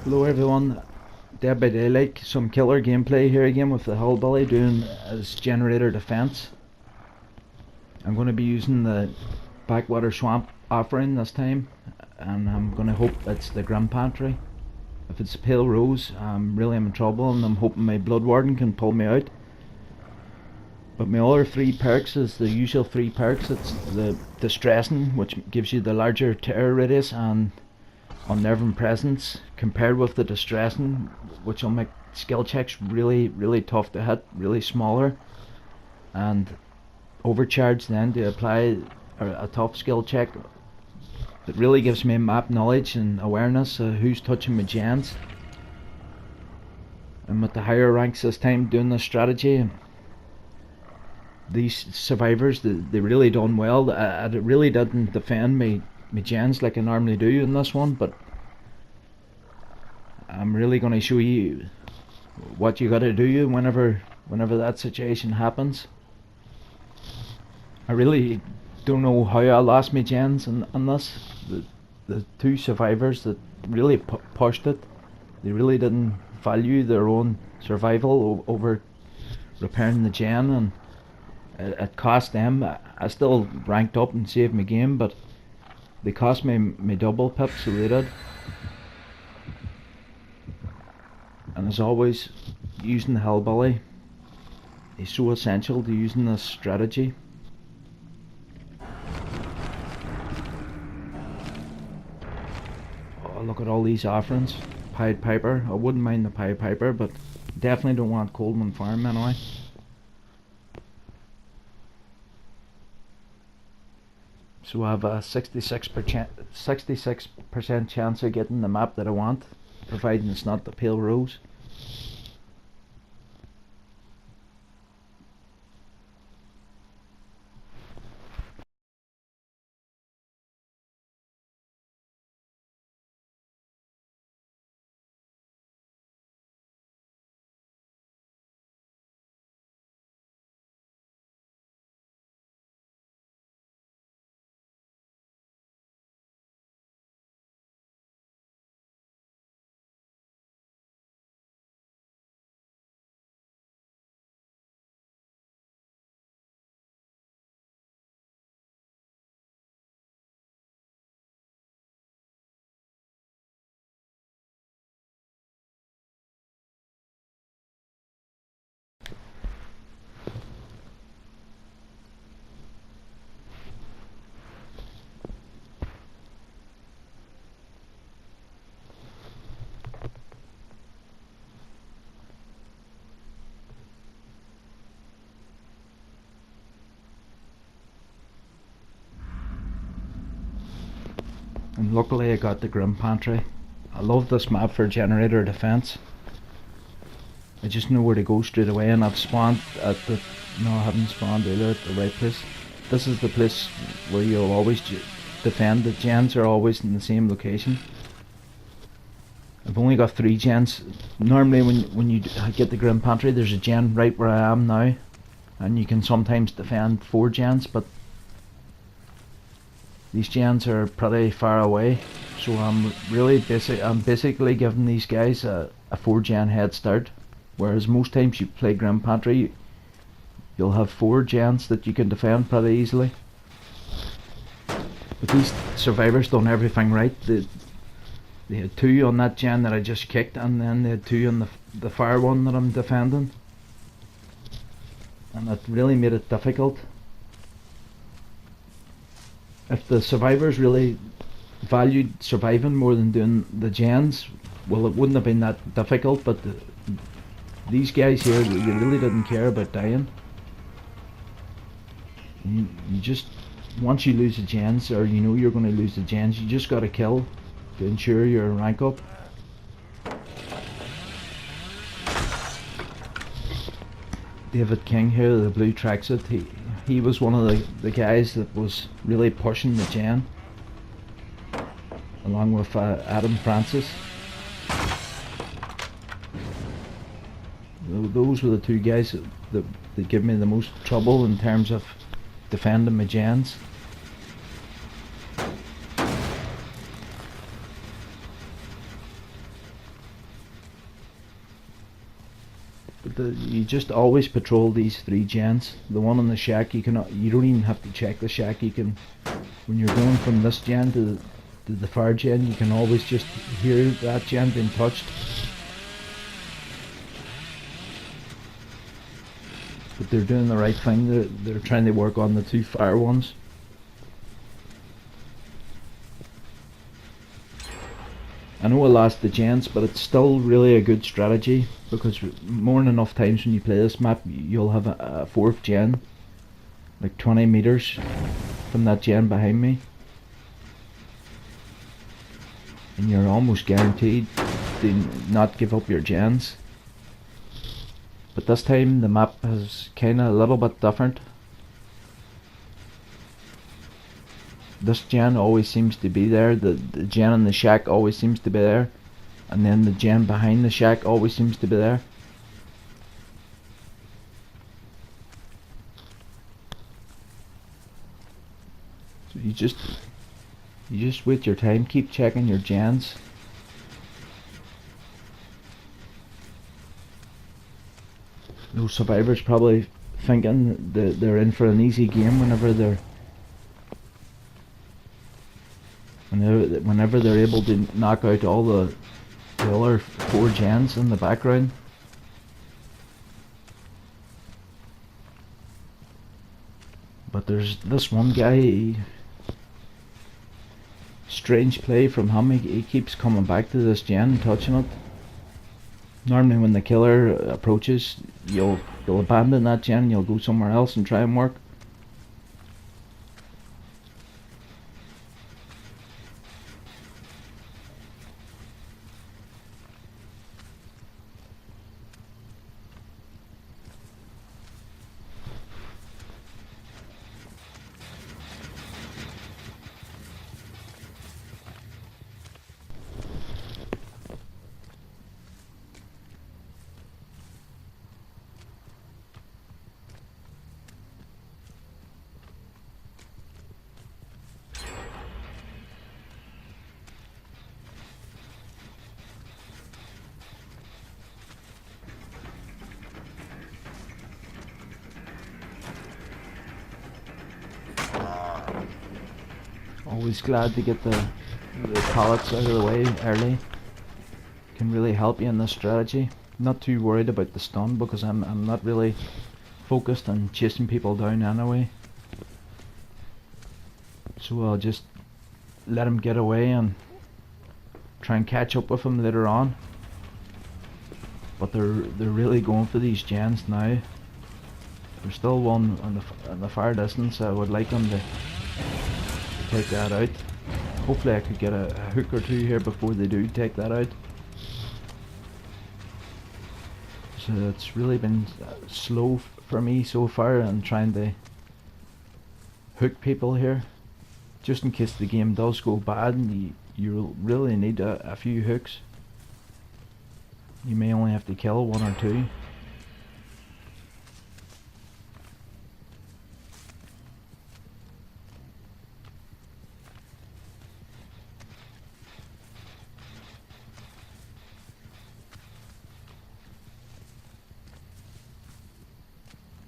Hello everyone, Dead by Daylight, some killer gameplay here again with the hillbilly doing his generator defense. I'm going to be using the backwater swamp offering this time, and I'm going to hope it's the Grim Pantry. If it's Pale Rose, I'm in trouble, and I'm hoping my Blood Warden can pull me out. But my other three perks is the usual three perks. It's the Distressing, which gives you the larger terror radius and unnerving presence, compared with the Distressing, which will make skill checks really tough to hit, really smaller, and Overcharge then to apply a tough skill check that really gives me map knowledge and awareness of who's touching my gens. I'm at the higher ranks this time doing this strategy, and these survivors, they really done well. I really didn't defend my gens like I normally do in this one, but I'm really going to show you what you got to do whenever that situation happens. I really don't know how I lost my gens in this. The two survivors that really pushed it, they really didn't value their own survival over repairing the gen, and it cost them. I still ranked up and saved my game, but they cost me my double pip, so they did. And as always, using the hillbilly is so essential to using this strategy. Oh, look at all these offerings. Pied Piper. I wouldn't mind the Pied Piper, but definitely don't want Coldman Farm anyway. So I have a 66% chance of getting the map that I want, providing it's not the Pale Rose. And luckily I got the Grim Pantry. I love this map for generator defense. I just know where to go straight away, and I've spawned at the... No, I haven't spawned either at the right place. This is the place where you'll always defend. The gens are always in the same location. I've only got 3 gens. Normally when you get the Grim Pantry, there's a gen right where I am now, and you can sometimes defend 4 gens, but these gens are pretty far away, so I'm basically giving these guys a 4 gen head start, whereas most times you play Grim Pantry, you'll have 4 gens that you can defend pretty easily. But these survivors done everything right. They had 2 on that gen that I just kicked, and then they had 2 on the fire one that I'm defending, and that really made it difficult. If the survivors really valued surviving more than doing the gens, well, it wouldn't have been that difficult, but these guys here, they really didn't care about dying. You just, once you lose the gens, or you know you're going to lose the gens, you just got to kill to ensure your rank up. David King here, the blue tracksuit, he was one of the guys that was really pushing the gen, along with Adam Francis. Those were the 2 guys that give me the most trouble in terms of defending my gens. But you just always patrol these 3 gens. The one in the shack, you don't even have to check the shack. You can, when you're going from this gen to the far gen, you can always just hear that gen being touched. But they're doing the right thing. They're trying to work on the 2 fire ones. I know I lost the gens, but it's still really a good strategy, because more than enough times when you play this map, you'll have a 4th gen like 20 meters from that gen behind me, and you're almost guaranteed to not give up your gens. But this time the map is kinda a little bit different. This gen always seems to be there, the gen in the shack always seems to be there, and then the gen behind the shack always seems to be there. So you just wait your time, keep checking your gens. Those survivors probably thinking that they're in for an easy game whenever they're able to knock out all the other 4 gens in the background. But there's this one guy, strange play from him, he keeps coming back to this gen and touching it. Normally when the killer approaches, you'll abandon that gen, you'll go somewhere else and try and work. Always glad to get the pallets out of the way early. Can really help you in this strategy. Not too worried about the stun, because I'm not really focused on chasing people down anyway. So I'll just let them get away and try and catch up with them later on. But they're really going for these gens now. There's still one on the far distance. I would like them to take that out. Hopefully I could get a hook or 2 here before they do take that out. So it's really been slow for me so far in trying to hook people here. Just in case the game does go bad and you really need a few hooks. You may only have to kill 1 or 2.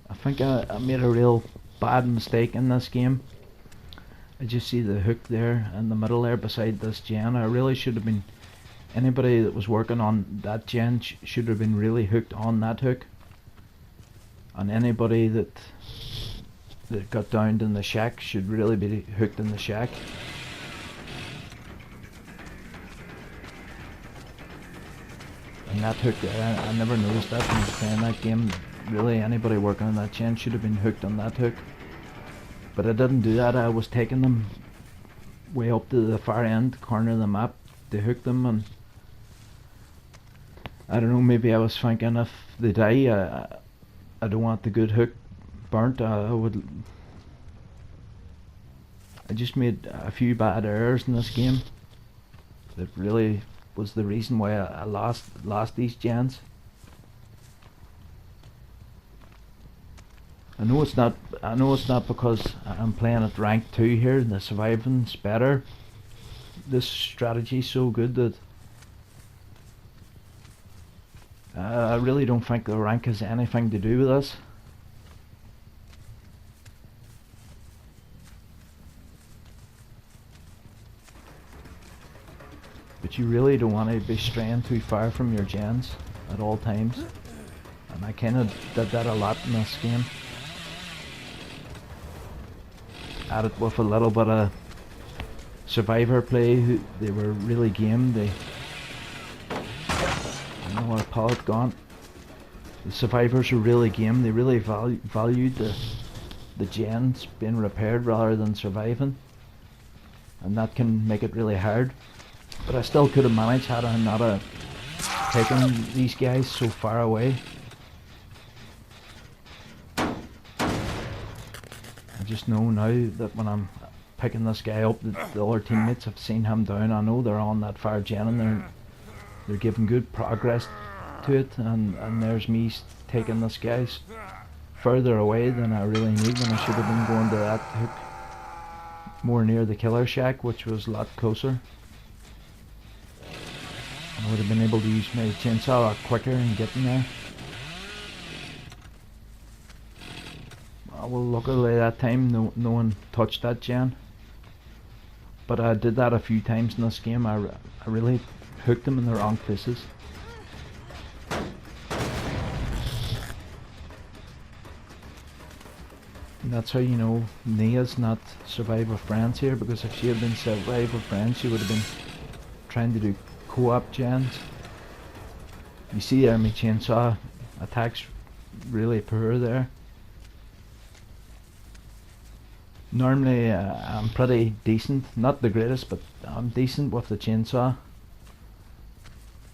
I think I made a real bad mistake in this game. I just see the hook there in the middle there beside this gen. I really should have been, anybody that was working on that gen should have been really hooked on that hook. And anybody that got downed in the shack should really be hooked in the shack. And that hook, I never noticed that when I was playing that game. Really, anybody working on that gen should have been hooked on that hook. But I didn't do that. I was taking them way up to the far end corner of the map to hook them, and I don't know, maybe I was thinking if they die, I don't want the good hook burnt. I just made a few bad errors in this game that really was the reason why I lost these gens. I know it's not because I'm playing at rank 2 here and the surviving's better. This strategy's so good that I really don't think the rank has anything to do with this. But you really don't want to be straying too far from your gens at all times. And I kind of did that a lot in this game. Added with a little bit of survivor play. They were really game. I don't know what pallet gone. The survivors are really game. They really valued the gens being repaired rather than surviving, and that can make it really hard. But I still could have managed had I not taken these guys so far away. I just know now that when I'm picking this guy up, the other teammates have seen him down. I know they're on that far gen and they're giving good progress to it, and there's me taking this guy's further away than I really need, when I should have been going to that hook more near the killer shack, which was a lot closer. I would have been able to use my chainsaw a lot quicker and get in there. Well, luckily that time no one touched that gen, but I did that a few times in this game. I really hooked them in the wrong places. And that's how you know Nia's not Survivor Friends here, because if she had been Survivor Friends, she would have been trying to do co-op gens. You see there, my chainsaw attacks really poor there. Normally I'm pretty decent, not the greatest, but I'm decent with the chainsaw.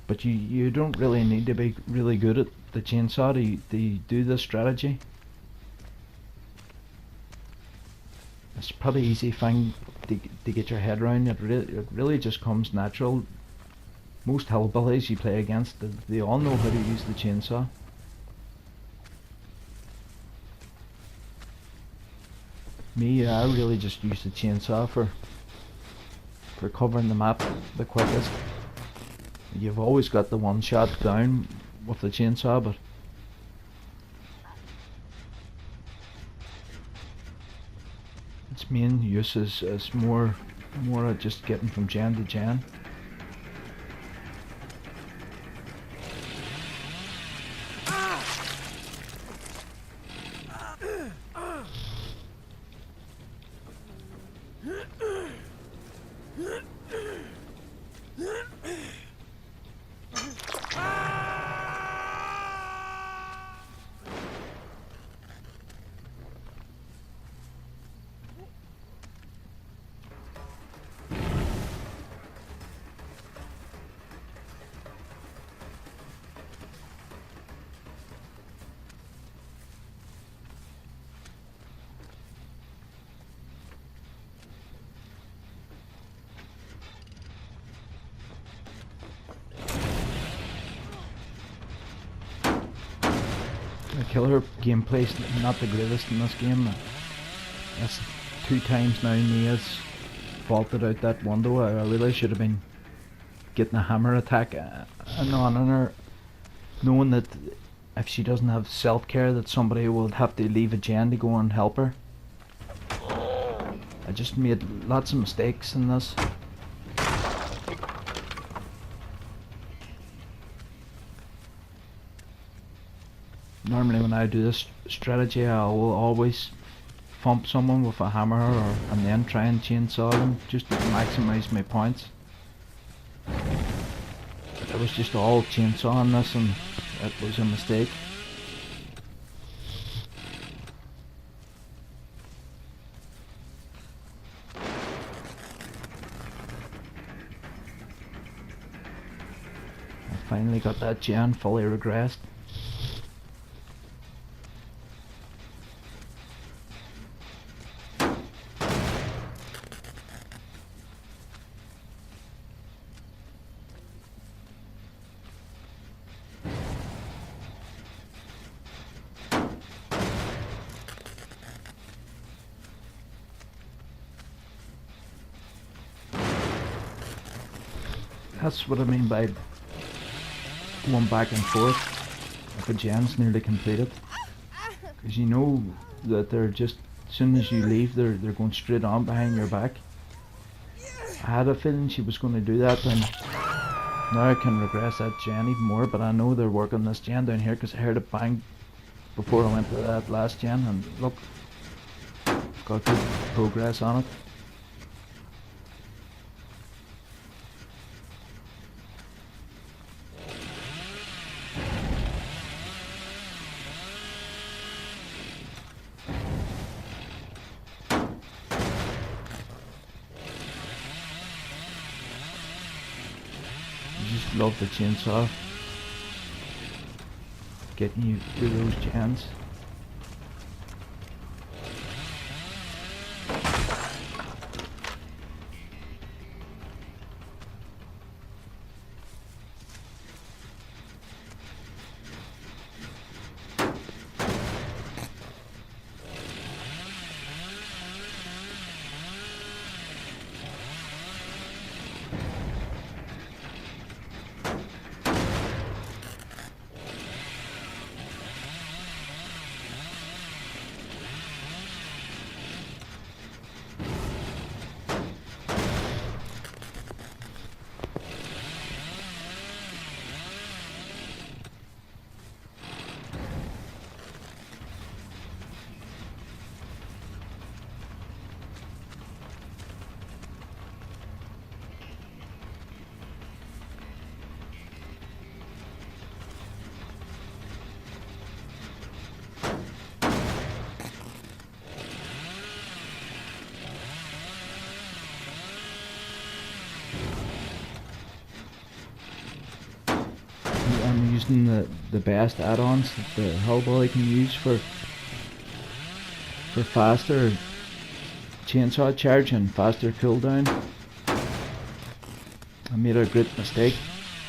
But you don't really need to be really good at the chainsaw to do this strategy. It's a pretty easy thing to get your head around. It really just comes natural. Most hillbillies you play against, they all know how to use the chainsaw. Me, I really just use the chainsaw for covering the map the quickest. You've always got the one shot down with the chainsaw, but its main use is more just getting from gen to gen. The killer gameplay's not the greatest in this game. That's 2 times now Nia's vaulted out that window. I really should have been getting a hammer attack on her, knowing that if she doesn't have self-care that somebody would have to leave a gen to go and help her. I just made lots of mistakes in this. Normally when I do this strategy, I will always thump someone with a hammer and then try and chainsaw them just to maximise my points. It was just all chainsaw on this and it was a mistake. I finally got that gen fully regressed. That's what I mean by going back and forth if a gen's nearly completed. Because you know that they're just, as soon as you leave, they're going straight on behind your back. I had a feeling she was going to do that, and now I can regress that gen even more, but I know they're working this gen down here because I heard it bang before I went to that last gen, and look, got good progress on it. Just love the chainsaw getting you through those gens. I'm using the best add-ons that the hillbilly can use for faster chainsaw charge and faster cooldown. I made a great mistake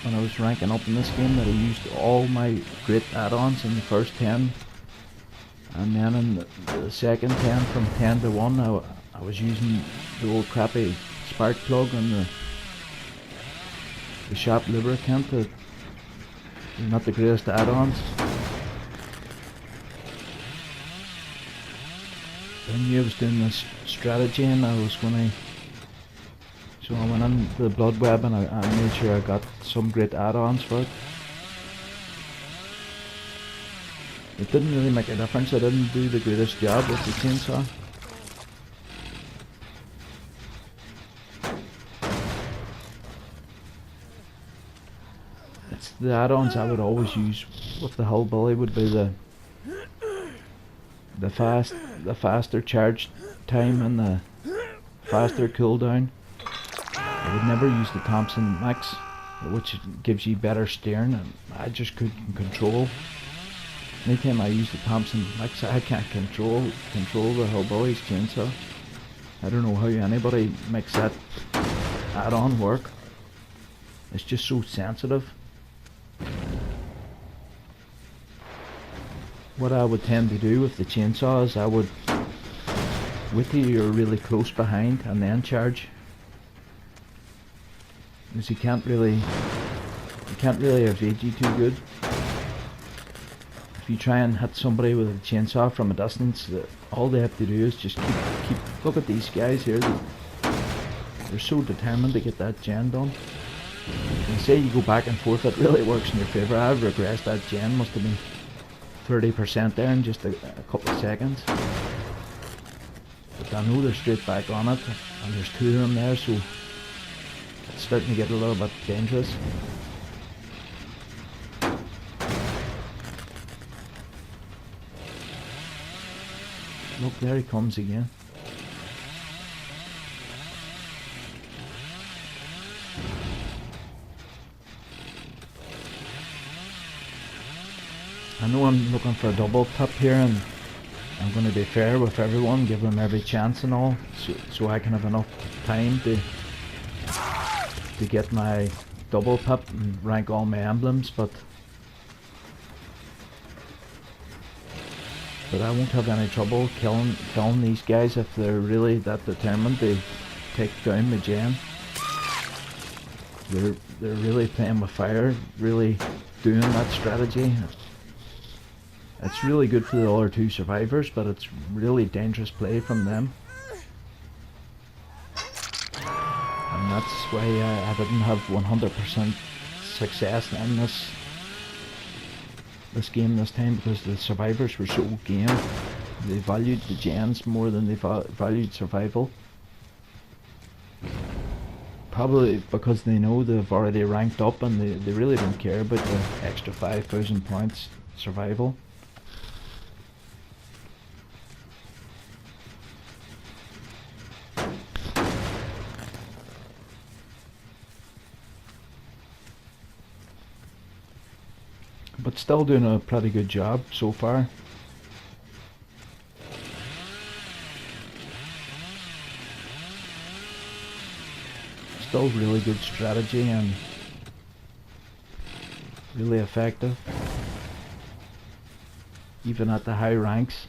when I was ranking up in this game, that I used all my great add-ons in the first 10, and then in the second 10, from 10 to 1, I was using the old crappy spark plug and the shop lubricant. They're not the greatest add-ons. I knew I was doing this strategy and I was going to, so I went on the blood web and I made sure I got some great add-ons for it. It didn't really make a difference. I didn't do the greatest job with the chainsaw. It's the add-ons I would always use with the hillbilly would be the faster charge time and the faster cooldown. I would never use the Thompson mix, which gives you better steering, and I just couldn't control. Anytime I use the Thompson mix, I can't control the hillbilly's chainsaw. I don't know how anybody makes that add-on work. It's just so sensitive. What I would tend to do with the chainsaw is I would wait till you're really close behind and then charge, because you can't really evade you too good. If you try and hit somebody with a chainsaw from a distance, all they have to do is just keep. Look at these guys here. They're so determined to get that gen done. And say you go back and forth, it really works in your favour. I've regressed that gen, must have been 30% there in just a couple of seconds. But I know they're straight back on it, and there's two of them there, so it's starting to get a little bit dangerous. Look, there he comes again. I know I'm looking for a double tip here, and I'm going to be fair with everyone, give them every chance and all, so I can have enough time to get my double pip and rank all my emblems, but I won't have any trouble killing these guys if they're really that determined to take down my gen. They're really playing with fire, really doing that strategy. It's really good for the other two survivors, but it's really dangerous play from them. And that's why I didn't have 100% success in this game this time, because the survivors were so game. They valued the gens more than they valued survival. Probably because they know they've already ranked up and they really don't care about the extra 5,000 points survival. But still doing a pretty good job so far. Still really good strategy and really effective, even at the high ranks.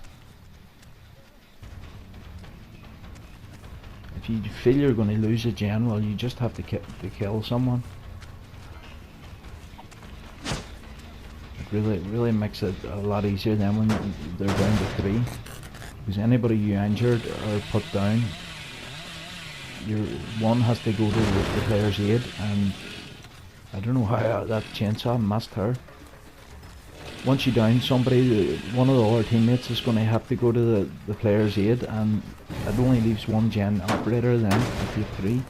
If you feel you're going to lose a gen, well, you just have to kill someone. It really makes it a lot easier then when they're down to 3, because anybody you injured or put down, one has to go to the player's aid, and I don't know how that chainsaw missed her. Once you down somebody, one of the other teammates is going to have to go to the player's aid, and it only leaves one gen operator then if you have 3.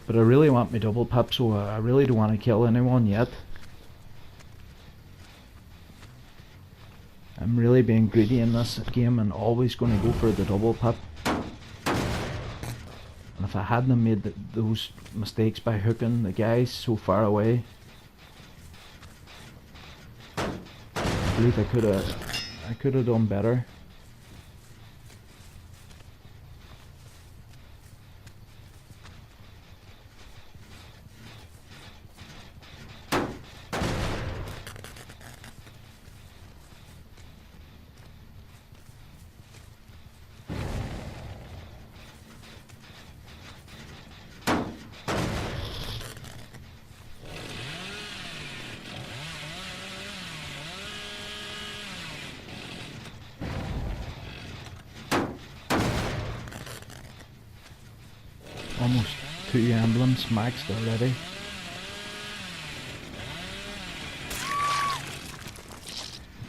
But I really want my double pip, so I really don't want to kill anyone yet. I'm really being greedy in this game and always going to go for the double pip. And if I hadn't made those mistakes by hooking the guys so far away, I believe I could have done better. Almost 2 emblems maxed already.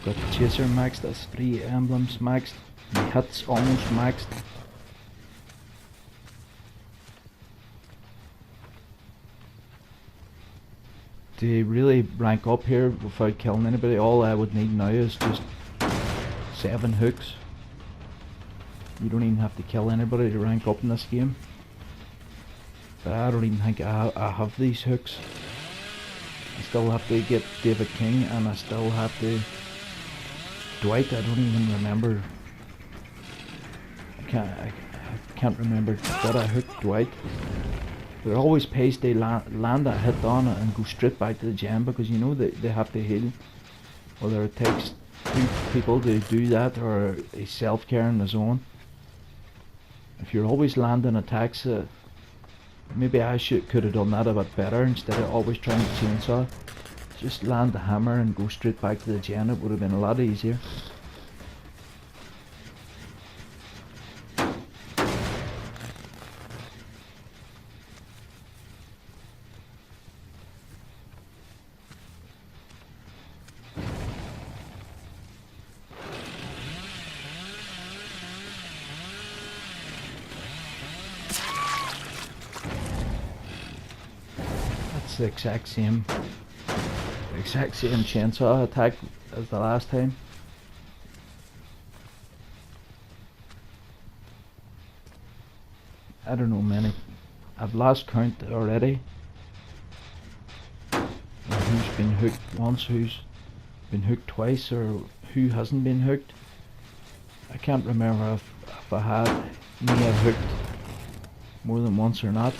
Got the chaser maxed, that's 3 emblems maxed. My hits almost maxed. To really rank up here without killing anybody, all I would need now is just 7 hooks. You don't even have to kill anybody to rank up in this game. But I don't even think I have these hooks. I still have to get David King, and I still have to Dwight. I don't even remember. I can't remember that I hooked Dwight. But it always pays to land a hit on it and go straight back to the gem, because you know that they have to heal. Whether it takes 2 people to do that or a self-care on his own. If you're always landing attacks, maybe I could have done that a bit better instead of always trying to chainsaw. Just land the hammer and go straight back to the gen. It would have been a lot easier. The exact same chainsaw attack as the last time. I don't know many. I've lost count already. Who's been hooked once, who's been hooked twice, or who hasn't been hooked. I can't remember if I may have hooked more than once or not.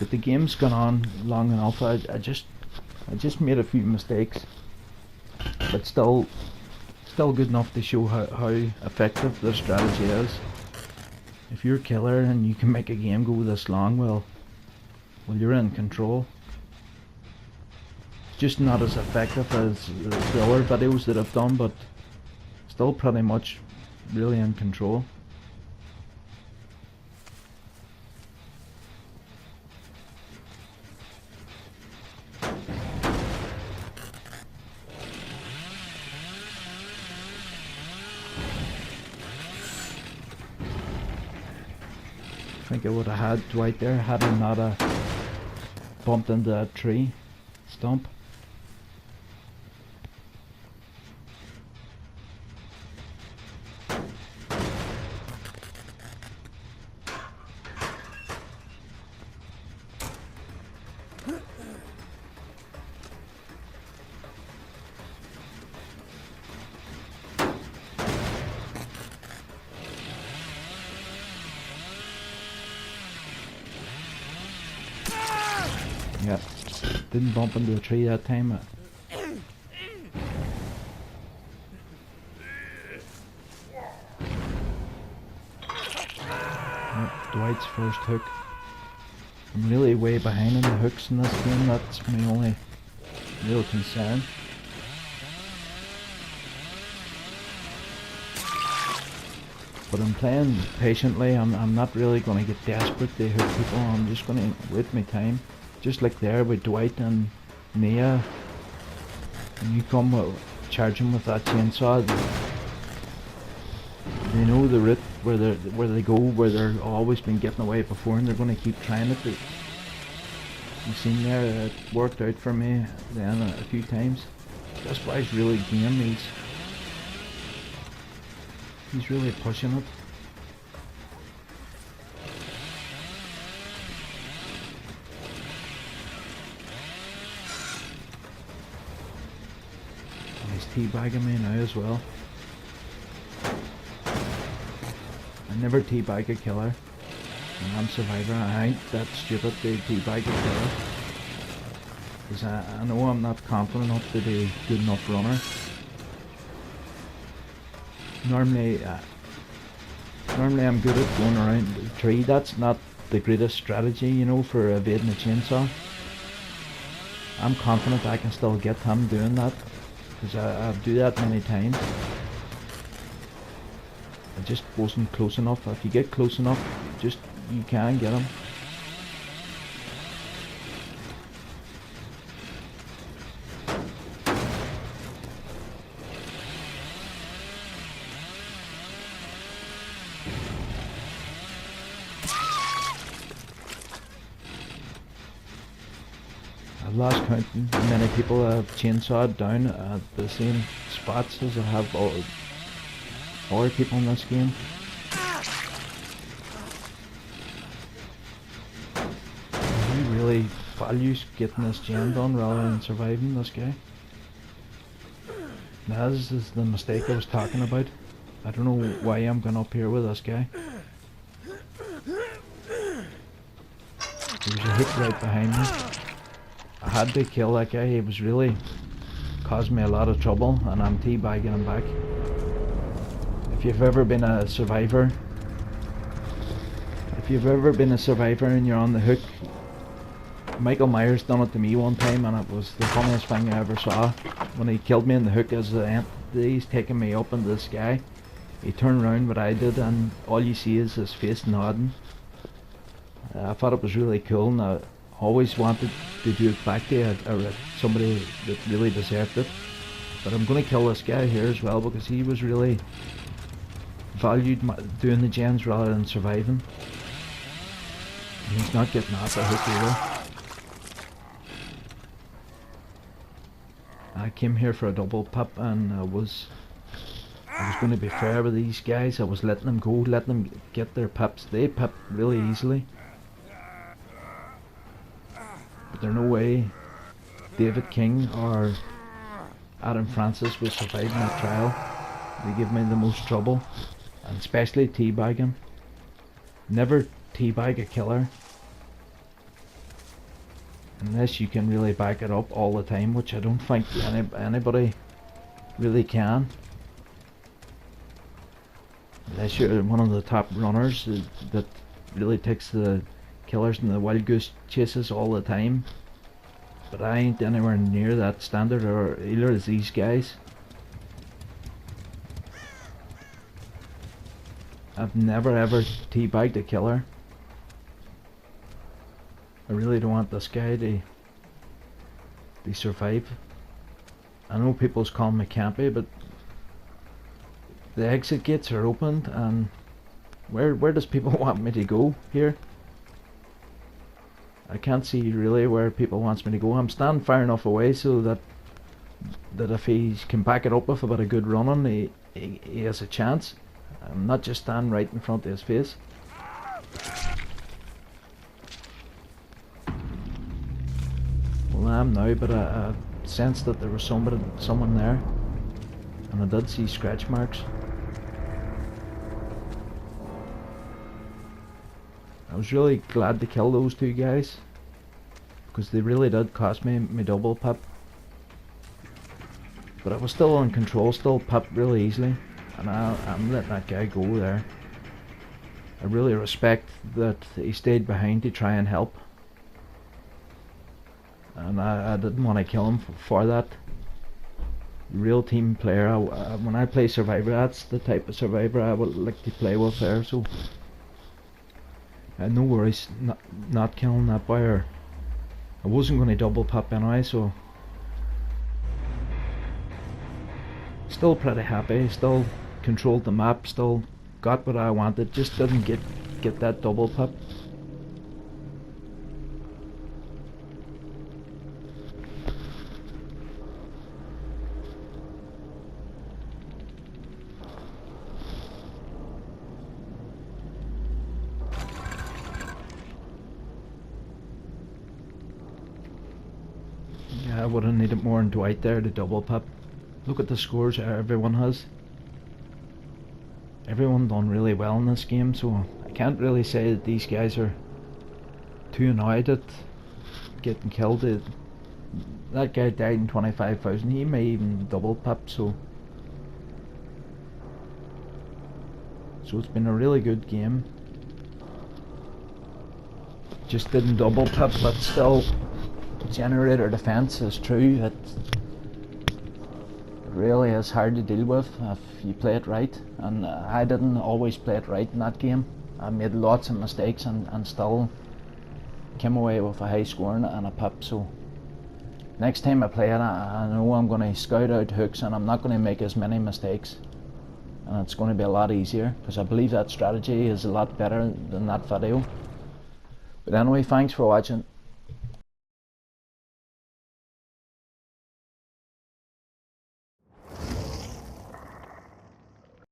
But the game's gone on long enough. I just made a few mistakes, but still good enough to show how effective the strategy is. If you're killer and you can make a game go this long, well you're in control. It's just not as effective as the other videos that I've done, but still pretty much really in control. I think I would have had Dwight there had he not bumped into that tree stump. Yeah, didn't bump into the tree that time. Dwight's first hook. I'm really way behind in the hooks in this game. That's my only real concern. But I'm playing patiently. I'm not really going to get desperate to hook people. I'm just going to wait my time. Just like there with Dwight and Nia. When you come charging with that chainsaw, they know the route where they go, where they've always been getting away before, and they're going to keep trying it. You've seen there, it worked out for me then a few times. That's why he's really game. He's really pushing it. He's teabagging me now as well. I never teabag a killer. And I'm survivor. I ain't that stupid to teabag a killer. Because I know I'm not confident enough to be a good enough runner. Normally I'm good at going around the tree. That's not the greatest strategy, you know, for evading a chainsaw. I'm confident I can still get him doing that, because I do that many times. I just wasn't close enough. If you get close enough, you can get him. I've lost count how many people have chainsawed down at the same spots as I have other people in this game. He really values getting this gen done rather than surviving this guy. Now this is the mistake I was talking about. I don't know why I'm going up here with this guy. There's a hook right behind me. I had to kill that guy. He was really causing me a lot of trouble, and I'm teabagging him back. If you've ever been a survivor, and you're on the hook, Michael Myers done it to me one time, and it was the funniest thing I ever saw. When he killed me in the hook as the end, he's taking me up into the sky. He turned around what I did, and all you see is his face nodding. I thought it was really cool, and I always wanted to do it back to somebody that really deserved it. But I'm going to kill this guy here as well, because he was really valued doing the gens rather than surviving. And he's not getting off the hook either. I came here for a double pip, and I was going to be fair with these guys. I was letting them go, letting them get their pips. They pip really easily. But there's no way David King or Adam Francis was surviving that trial. They give me the most trouble, and especially teabagging. Never teabag a killer. unless you can really back it up all the time, which I don't think anybody really can. Unless you're one of the top runners that really takes the killers and the wild goose chases all the time. But I ain't anywhere near that standard, or either as these guys. I've never ever teabagged a killer. I really don't want this guy to survive. I know people's calling me campy, but the exit gates are opened, and where does people want me to go here? I can't see really where people wants me to go. I'm standing far enough away so that if he can back it up with a bit of good running, he has a chance. I'm not just standing right in front of his face. Well, I am now, but I sensed that there was someone there, and I did see scratch marks. I was really glad to kill those two guys, because they really did cost me my double pip. But I was still in control, still pipped really easily, and I'm letting that guy go there. I really respect that he stayed behind to try and help, and I didn't want to kill him for that. Real team player. When I play Survivor, that's the type of Survivor I would like to play with there, so no worries not killing that boy. Or I wasn't going to double pip anyway, so still pretty happy, still controlled the map, still got what I wanted, just didn't get that double pip. Yeah, I would have needed more than Dwight there to double pip. Look at the scores everyone has. Everyone done really well in this game, so I can't really say that these guys are too annoyed at getting killed. That guy died in 25,000, he may even double pip, so it's been a really good game. Just didn't double pip, but still generator defense is true. It really is hard to deal with if you play it right, and I didn't always play it right in that game. I made lots of mistakes and still came away with a high score and a pip, so next time I play it, I know I'm going to scout out hooks and I'm not going to make as many mistakes, and it's going to be a lot easier, because I believe that strategy is a lot better than that video. But anyway, thanks for watching.